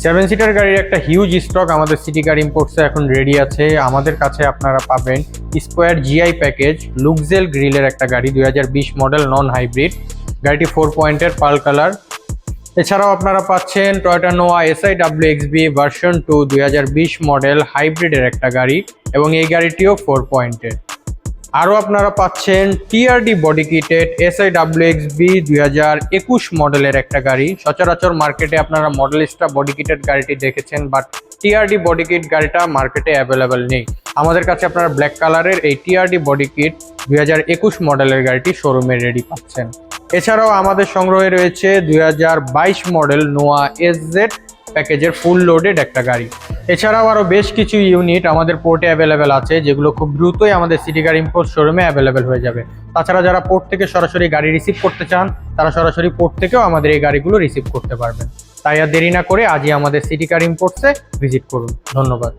Seven seater গাড়ির একটা huge stock আমাদের সিটি কার ইম্পোর্টসে এখন রেডি আছে। আমাদের কাছে আপনারা পাবেন স্কোয়ার জিআই প্যাকেজ লুকজেল গ্রিলের একটা গাড়ি, 2020 মডেল নন হাইব্রিড। গাড়িটি 4 পয়েন্টের পাল কালার। এছাড়াও আপনারা পাচ্ছেন টয়োটা নোয়া SIWXB ভার্সন 2 2020 মডেল হাইব্রিডের একটা গাড়ি, এবং এই গাড়িটিও 4 পয়েন্টের। আরও আপনারা পাচ্ছেন টিআরডি বডি কিটেড SIWXB 2021 মডেলের একটা গাড়ি। সচরাচর মার্কেটে আপনারা মডেলিস্টা বডি কিটেড গাড়িটি দেখেছেন, বাট টিআরডি বডি কিট গাড়িটা মার্কেটে অ্যাভেলেবেল নেই। আমাদের কাছে আপনারা ব্ল্যাক কালারের এই টিআরডি বডি কিট 2021 মডেলের গাড়িটি শোরুমে রেডি পাচ্ছেন। এছাড়াও আমাদের সংগ্রহে রয়েছে 2022 মডেল নোয়া SZ প্যাকেজের ফুল লোডেড একটা গাড়ি। এছাড়াও আরও বেশ কিছু ইউনিট আমাদের পোর্টে অ্যাভেলেবেল আছে, যেগুলো খুব দ্রুতই আমাদের সিটি কার ইম্পোর্ট শোরুমে অ্যাভেলেবেল হয়ে যাবে। তাছাড়া যারা পোর্ট থেকে সরাসরি গাড়ি রিসিভ করতে চান, তারা সরাসরি পোর্ট থেকেও আমাদের এই গাড়িগুলো রিসিভ করতে পারবেন। তাই আর দেরি না করে আজই আমাদের সিটি কার ইম্পোর্টসে ভিজিট করুন। ধন্যবাদ।